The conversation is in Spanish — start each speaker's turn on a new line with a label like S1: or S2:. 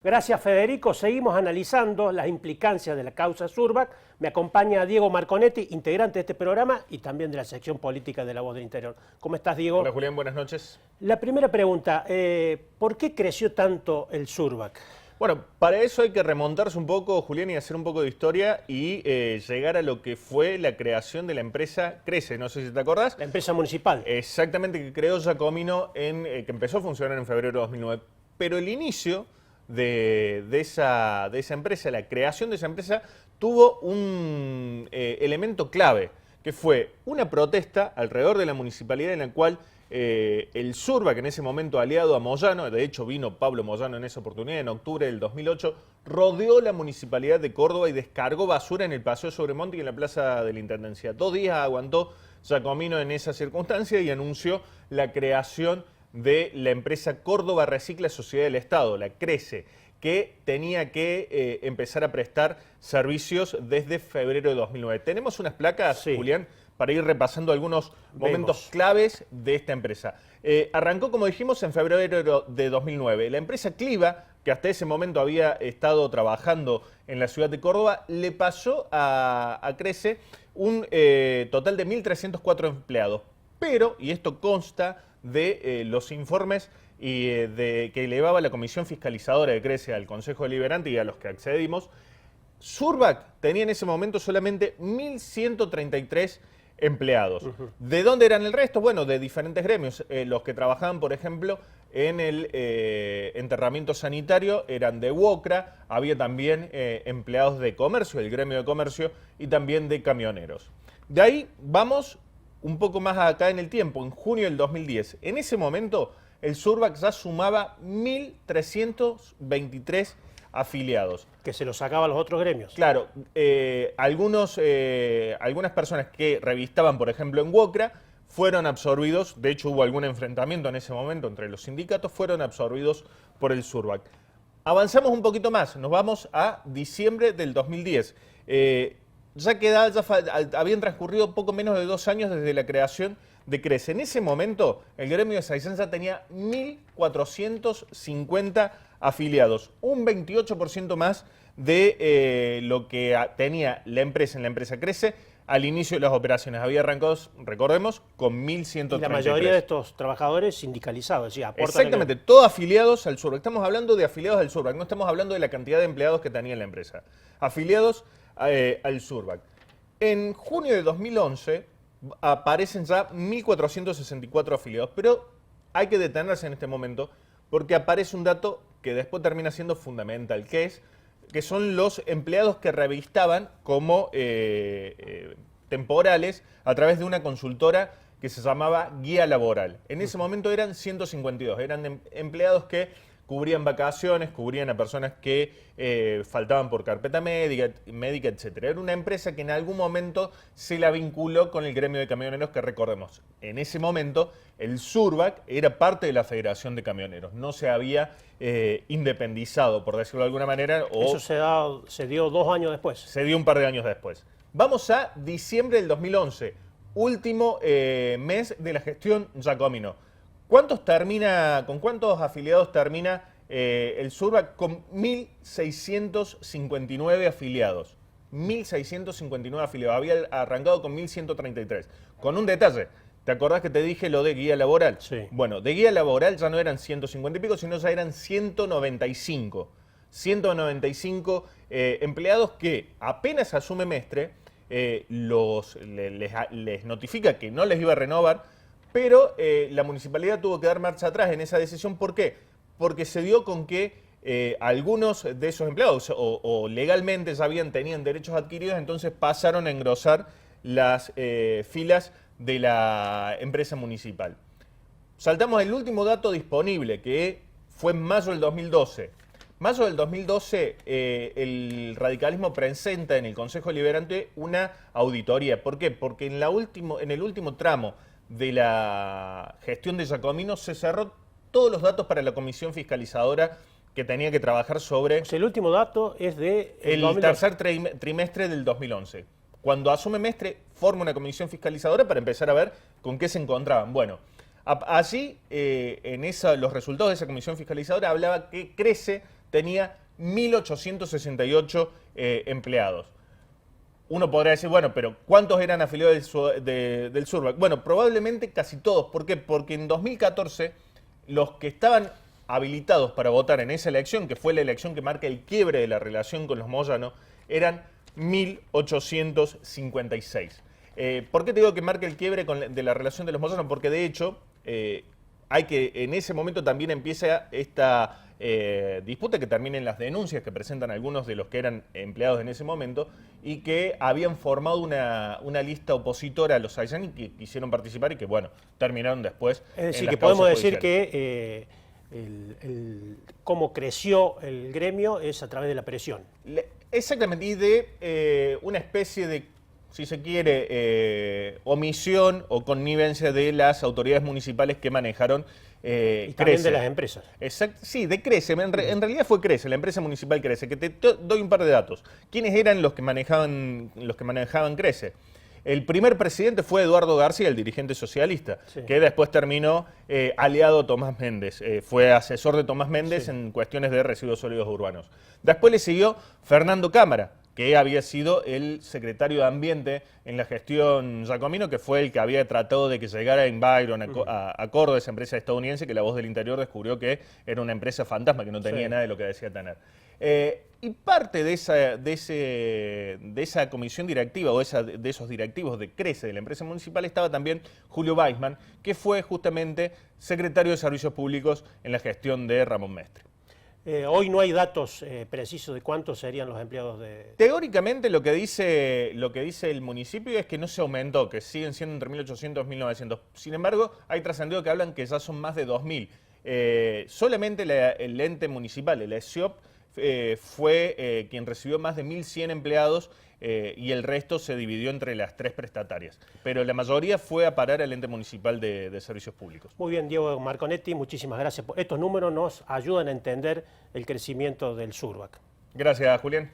S1: Gracias, Federico. Seguimos analizando las implicancias de la causa Surbac. Me acompaña Diego Marconetti, integrante de este programa y también de la sección política de La Voz del Interior. ¿Cómo estás, Diego?
S2: Hola, Julián, buenas noches.
S1: La primera pregunta, ¿por qué creció tanto el Surbac?
S2: Bueno, para eso hay que remontarse un poco, Julián, y hacer un poco de historia y llegar a lo que fue la creación de la empresa Crece. No sé si te acordás.
S1: La empresa municipal.
S2: Exactamente, que creó Giacomino, que empezó a funcionar en febrero de 2009. Pero el inicio de esa empresa, la creación de esa empresa, tuvo un elemento clave, que fue una protesta alrededor de la municipalidad en la cual el Surbac, en ese momento aliado a Moyano, de hecho vino Pablo Moyano en esa oportunidad, en octubre del 2008, rodeó la municipalidad de Córdoba y descargó basura en el Paseo Sobremonte y en la Plaza de la Intendencia. 2 días aguantó Giacomino en esa circunstancia y anunció la creación de la empresa Córdoba Recicla Sociedad del Estado, la Crece, que tenía que empezar a prestar servicios desde febrero de 2009. Tenemos unas placas, sí, Julián, para ir repasando algunos momentos claves de esta empresa. Arrancó, como dijimos, en febrero de 2009. La empresa Cliva, que hasta ese momento había estado trabajando en la ciudad de Córdoba, le pasó a Crece un total de 1.304 empleados. Pero, y esto consta de los informes que elevaba la Comisión Fiscalizadora de Crece al Consejo Deliberante y a los que accedimos, Surbac tenía en ese momento solamente 1.133 empleados. ¿De dónde eran el resto? Bueno, de diferentes gremios. Los que trabajaban, por ejemplo, en el enterramiento sanitario eran de UOCRA, había también empleados de comercio, el gremio de comercio, y también de camioneros. De ahí vamos un poco más acá en el tiempo, en junio del 2010. En ese momento, el Surbac ya sumaba 1.323 afiliados.
S1: Que se lo sacaba a los otros gremios.
S2: Claro, algunas personas que revistaban, por ejemplo, en UOCRA, fueron absorbidos, de hecho hubo algún enfrentamiento en ese momento entre los sindicatos, fueron absorbidos por el Surbac. Avanzamos un poquito más, nos vamos a diciembre del 2010. Habían transcurrido poco menos de 2 años desde la creación de Crece. En ese momento, el gremio de Saicenza tenía 1.450 afiliados, un 28% más de lo que tenía la empresa en la empresa Crece al inicio de las operaciones. Había arrancado, recordemos, con 1.133.
S1: Y la mayoría de estos trabajadores sindicalizados, sí, aportan.
S2: Exactamente, todos afiliados al Surbac. Estamos hablando de afiliados al Surbac, no estamos hablando de la cantidad de empleados que tenía la empresa. Afiliados al Surbac. En junio de 2011 aparecen ya 1.464 afiliados, pero hay que detenerse en este momento porque aparece un dato que después termina siendo fundamental, que son los empleados que revistaban como temporales a través de una consultora que se llamaba Guía Laboral. En ese momento eran 152, eran empleados que cubrían vacaciones, cubrían a personas que faltaban por carpeta médica, etc. Era una empresa que en algún momento se la vinculó con el gremio de camioneros, que recordemos, en ese momento el Surbac era parte de la Federación de Camioneros, no se había independizado, por decirlo de alguna manera.
S1: Eso se dio 2 años después.
S2: Se dio un par de años después. Vamos a diciembre del 2011, último mes de la gestión Giacomino. ¿Con cuántos afiliados termina el Surbac? Con 1.659 afiliados. 1.659 afiliados. Había arrancado con 1.133. Con un detalle. ¿Te acordás que te dije lo de guía laboral?
S1: Sí.
S2: Bueno, de guía laboral ya no eran 150 y pico, sino ya eran 195. 195 empleados que apenas asume Mestre, les notifica que no les iba a renovar, pero la municipalidad tuvo que dar marcha atrás en esa decisión. ¿Por qué? Porque se dio con que algunos de esos empleados o legalmente ya tenían derechos adquiridos, entonces pasaron a engrosar las filas de la empresa municipal. Saltamos el último dato disponible, que fue en mayo del 2012. Mayo del 2012, el radicalismo presenta en el Consejo Deliberante una auditoría. ¿Por qué? Porque en el último tramo de la gestión de Giacomino se cerró todos los datos para la Comisión Fiscalizadora que tenía que trabajar sobre...
S1: O sea, el último dato es de...
S2: el tercer trimestre del 2011. Cuando asume Mestre, forma una comisión fiscalizadora para empezar a ver con qué se encontraban. Bueno, allí, los resultados de esa comisión fiscalizadora hablaba que Crece tenía 1.868 empleados. Uno podría decir, bueno, pero ¿cuántos eran afiliados del Surbac? Bueno, probablemente casi todos. ¿Por qué? Porque en 2014 los que estaban habilitados para votar en esa elección, que fue la elección que marca el quiebre de la relación con los Moyano, eran 1.856. ¿Por qué te digo que marca el quiebre de la relación de los Moyano? Porque de hecho en ese momento también empieza esta disputa que termina en las denuncias que presentan algunos de los que eran empleados en ese momento y que habían formado una lista opositora a los Sayani que quisieron participar y que, bueno, terminaron después.
S1: Es decir, que podemos decir que cómo creció el gremio es a través de la presión.
S2: Exactamente, y de una especie de, si se quiere, omisión o connivencia de las autoridades municipales que manejaron
S1: y también de las empresas.
S2: Sí, de Crece. En realidad fue Crece, la empresa municipal Crece, que te doy un par de datos. ¿Quiénes eran los que manejaban Crece? El primer presidente fue Eduardo García, el dirigente socialista, sí, que después terminó aliado a Tomás Méndez. Fue asesor de Tomás Méndez, sí, en cuestiones de residuos sólidos urbanos. Después le siguió Fernando Cámara, que había sido el secretario de Ambiente en la gestión Giacomino, que fue el que había tratado de que llegara Environ a Córdoba, esa empresa estadounidense, que La Voz del Interior descubrió que era una empresa fantasma, que no tenía, sí, nada de lo que decía tener. Y parte de esa comisión directiva o de esos directivos de Crece, de la empresa municipal, estaba también Julio Weisman, que fue justamente secretario de Servicios Públicos en la gestión de Ramón Mestre.
S1: Hoy no hay datos precisos de cuántos serían los empleados de...
S2: Teóricamente lo que dice el municipio es que no se aumentó, que siguen siendo entre 1.800 y 1.900. Sin embargo, hay trascendido que hablan que ya son más de 2.000. Solamente el ente municipal, el ESIOP, fue quien recibió más de 1.100 empleados y el resto se dividió entre las 3 prestatarias. Pero la mayoría fue a parar al ente municipal de servicios públicos.
S1: Muy bien, Diego Marconetti, muchísimas gracias. Estos números nos ayudan a entender el crecimiento del Surbac.
S2: Gracias, Julián.